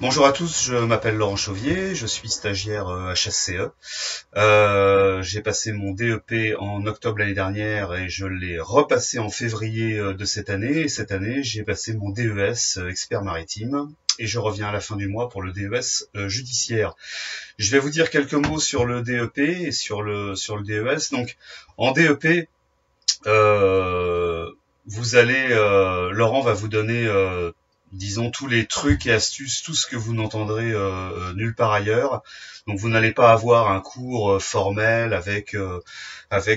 Bonjour à tous, je m'appelle Laurent Chauvier, je suis stagiaire HSCE. J'ai passé mon DEP en octobre l'année dernière et je l'ai repassé en février de cette année. Et cette année, j'ai passé mon DES expert maritime et je reviens à la fin du mois pour le DES judiciaire. Je vais vous dire quelques mots sur le DEP et sur le DES. Donc, en DEP, Laurent va vous donner disons tous les trucs et astuces, tout ce que vous n'entendrez nulle part ailleurs. Donc vous n'allez pas avoir un cours formel avec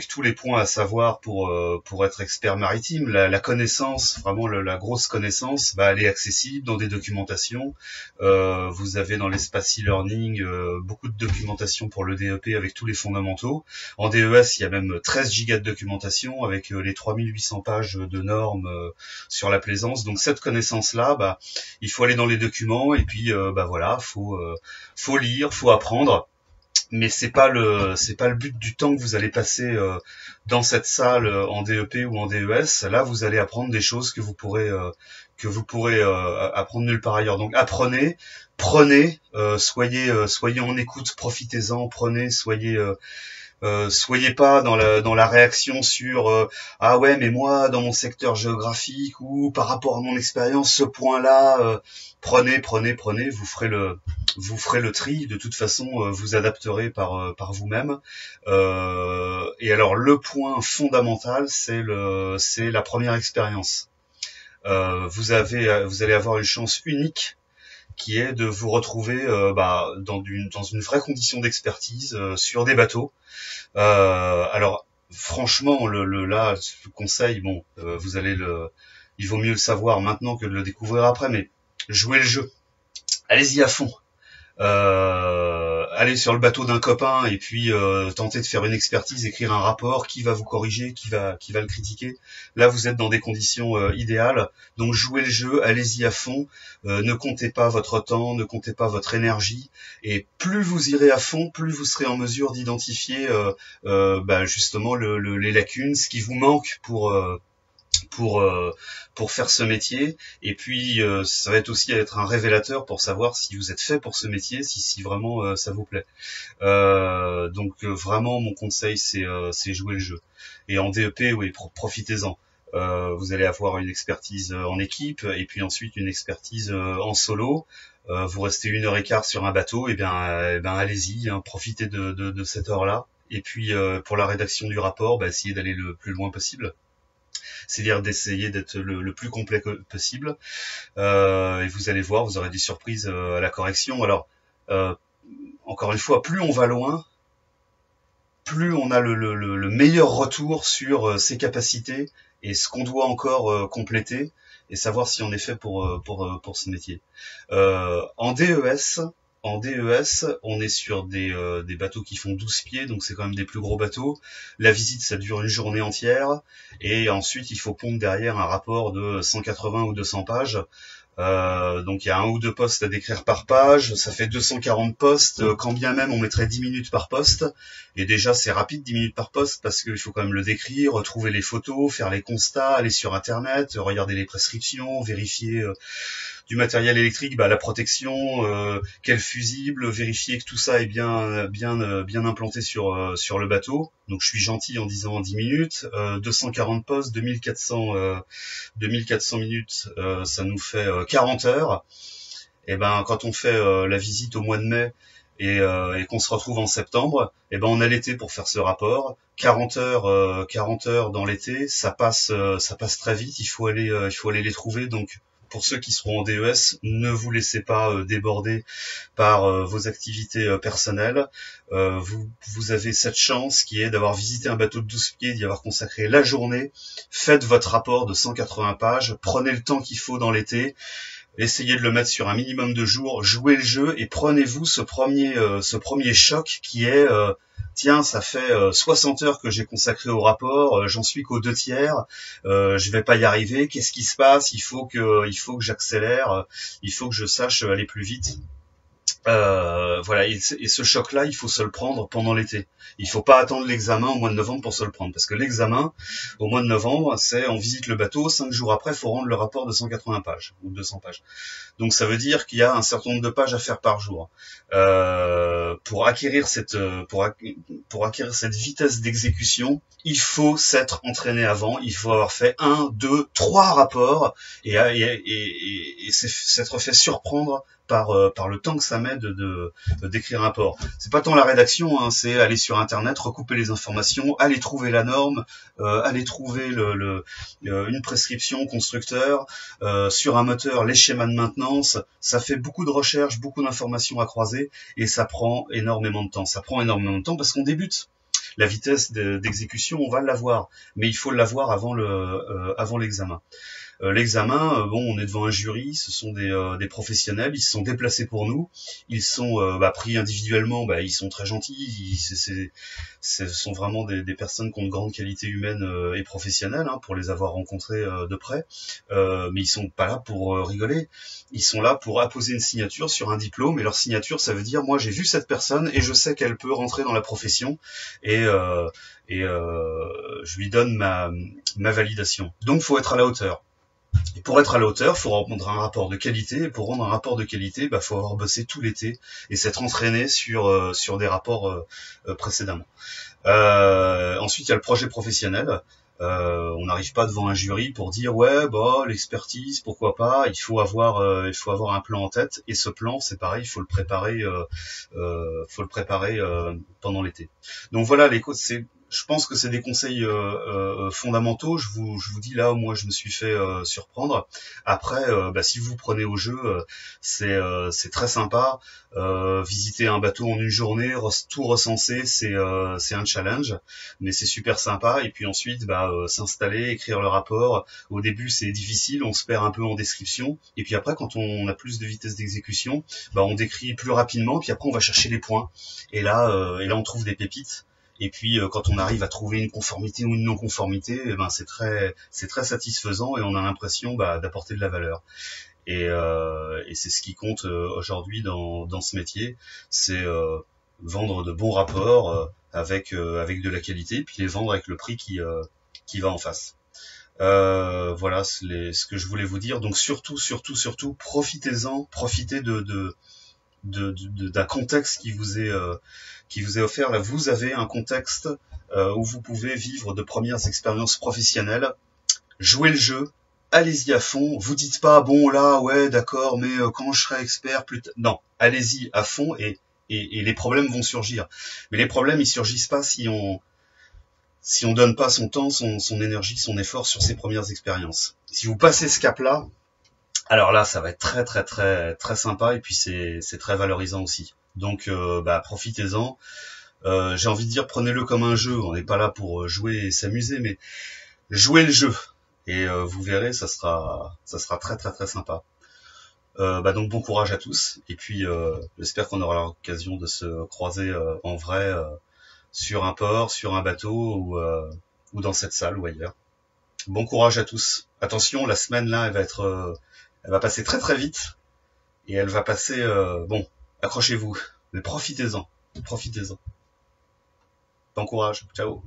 tous les points à savoir pour être expert maritime. La connaissance, vraiment la grosse connaissance, elle est accessible dans des documentations. Vous avez dans l'espace e-learning beaucoup de documentation pour le DEP avec tous les fondamentaux. En DES, il y a même 13 gigas de documentation avec les 3800 pages de normes sur la plaisance. Donc cette connaissance-là, il faut aller dans les documents et puis voilà, faut lire, faut apprendre. Mais c'est pas le but du temps que vous allez passer dans cette salle en DEP ou en DES. Là, vous allez apprendre des choses que vous pourrez apprendre nulle part ailleurs. Donc apprenez, prenez, soyez en écoute, profitez-en, prenez, soyez pas dans la réaction sur ah ouais mais moi dans mon secteur géographique ou par rapport à mon expérience ce point-là prenez, vous ferez le tri. De toute façon vous adapterez par vous-même. Et alors le point fondamental c'est la première expérience. Vous allez avoir une chance unique qui est de vous retrouver dans une vraie condition d'expertise sur des bateaux. Alors franchement, le conseil, il vaut mieux le savoir maintenant que de le découvrir après, mais jouez le jeu, allez-y à fond. Allez sur le bateau d'un copain et puis tentez de faire une expertise, écrire un rapport, qui va vous corriger, qui va le critiquer. Là, vous êtes dans des conditions idéales, donc jouez le jeu, allez-y à fond. Ne comptez pas votre temps, ne comptez pas votre énergie, et plus vous irez à fond, plus vous serez en mesure d'identifier justement les lacunes, ce qui vous manque pour faire ce métier. Et puis ça va aussi être un révélateur pour savoir si vous êtes fait pour ce métier, si vraiment ça vous plaît. Donc vraiment mon conseil c'est jouer le jeu. Et en DEP, oui, profitez-en. Vous allez avoir une expertise en équipe et puis ensuite une expertise en solo. Vous restez 1h15 sur un bateau, et bien allez-y, profitez de cette heure-là. Et puis pour la rédaction du rapport, essayez d'aller le plus loin possible. C'est-à-dire d'essayer d'être le plus complet possible. Et vous allez voir, vous aurez des surprises à la correction. Alors, encore une fois, plus on va loin, plus on a le meilleur retour sur ses capacités et ce qu'on doit encore compléter et savoir si on est fait pour ce métier. En DES, on est sur des bateaux qui font 12 pieds, donc c'est quand même des plus gros bateaux. La visite, ça dure une journée entière, et ensuite il faut pondre derrière un rapport de 180 ou 200 pages. Donc il y a 1 ou 2 postes à décrire par page, ça fait 240 postes, quand bien même on mettrait 10 minutes par poste, et déjà c'est rapide 10 minutes par poste parce qu'il faut quand même le décrire, retrouver les photos, faire les constats, aller sur internet, regarder les prescriptions, vérifier du matériel électrique, la protection, quel fusible, vérifier que tout ça est bien implanté sur le bateau. Donc je suis gentil en disant 10 minutes, 240 postes, 2400 minutes, ça nous fait 40 heures. Et quand on fait la visite au mois de mai et qu'on se retrouve en septembre, on a l'été pour faire ce rapport. 40 heures dans l'été, ça passe très vite. Il faut aller les trouver. Donc pour ceux qui seront en DES, ne vous laissez pas déborder par vos activités personnelles. Vous avez cette chance qui est d'avoir visité un bateau de 12 pieds, d'y avoir consacré la journée. Faites votre rapport de 180 pages, prenez le temps qu'il faut dans l'été, essayez de le mettre sur un minimum de jours, jouez le jeu et prenez-vous ce premier choc qui est tiens, ça fait 60 heures que j'ai consacré au rapport, j'en suis qu'aux 2/3, je vais pas y arriver, qu'est-ce qui se passe? Il faut que j'accélère, il faut que je sache aller plus vite. Voilà, et ce choc-là, il faut se le prendre pendant l'été. Il faut pas attendre l'examen au mois de novembre pour se le prendre, parce que l'examen au mois de novembre, c'est on visite le bateau, 5 jours après, il faut rendre le rapport de 180 pages ou 200 pages. Donc ça veut dire qu'il y a un certain nombre de pages à faire par jour. Pour acquérir pour acquérir cette vitesse d'exécution, il faut s'être entraîné avant, il faut avoir fait 1, 2, 3 rapports et s'être fait surprendre par le temps que ça met de d'écrire un rapport. C'est pas tant la rédaction, hein, c'est aller sur internet, recouper les informations, aller trouver la norme, aller trouver une prescription au constructeur, sur un moteur, les schémas de maintenance. Ça fait beaucoup de recherches, beaucoup d'informations à croiser, et ça prend énormément de temps. Ça prend énormément de temps parce qu'on débute. La vitesse d'exécution, on va l'avoir, mais il faut l'avoir avant l'examen. L'examen, bon, on est devant un jury, ce sont des professionnels, ils se sont déplacés pour nous, ils sont pris individuellement, ils sont très gentils, ce sont vraiment des personnes qui ont de grandes qualités humaines et professionnelles, hein, pour les avoir rencontrés de près, mais ils sont pas là pour rigoler, ils sont là pour apposer une signature sur un diplôme, et leur signature, ça veut dire, moi j'ai vu cette personne et je sais qu'elle peut rentrer dans la profession, et je lui donne ma validation. Donc faut être à la hauteur. Et pour être à la hauteur, il faut rendre un rapport de qualité. Et pour rendre un rapport de qualité, faut avoir bossé tout l'été et s'être entraîné sur des rapports précédemment. Ensuite, il y a le projet professionnel. On n'arrive pas devant un jury pour dire ouais, l'expertise, pourquoi pas. Il faut avoir un plan en tête. Et ce plan, c'est pareil, il faut le préparer, pendant l'été. Donc voilà, je pense que c'est des conseils fondamentaux. Je vous dis là, moi je me suis fait surprendre. Après, si vous prenez au jeu, c'est très sympa. Visiter un bateau en une journée, tout recenser, c'est un challenge, mais c'est super sympa. Et puis ensuite, s'installer, écrire le rapport. Au début, c'est difficile, on se perd un peu en description. Et puis après, quand on a plus de vitesse d'exécution, on décrit plus rapidement. Puis après, on va chercher les points. Et là, on trouve des pépites. Et puis quand on arrive à trouver une conformité ou une non-conformité, c'est très satisfaisant et on a l'impression d'apporter de la valeur. Et c'est ce qui compte aujourd'hui dans ce métier, c'est vendre de bons rapports avec de la qualité, puis les vendre avec le prix qui va en face. Voilà ce que je voulais vous dire. Donc surtout, profitez-en, profitez d'un contexte qui vous est offert. Là, vous avez un contexte où vous pouvez vivre de premières expériences professionnelles, jouez le jeu, allez-y à fond. Vous dites pas bon là ouais d'accord, mais quand je serai expert plus tard. Non, allez-y à fond et les problèmes vont surgir. Mais les problèmes ils surgissent pas si on donne pas son temps, son énergie, son effort sur ces premières expériences. Si vous passez ce cap-là, alors là, ça va être très très très très sympa et puis c'est très valorisant aussi. Donc profitez-en. J'ai envie de dire prenez-le comme un jeu. On n'est pas là pour jouer et s'amuser, mais jouez le jeu et vous verrez, ça sera très très très sympa. Donc bon courage à tous et puis j'espère qu'on aura l'occasion de se croiser en vrai sur un port, sur un bateau ou dans cette salle ou ailleurs. Bon courage à tous. Attention, la semaine là, elle va passer très très vite et elle va passer accrochez-vous, mais profitez-en. Bon courage, ciao.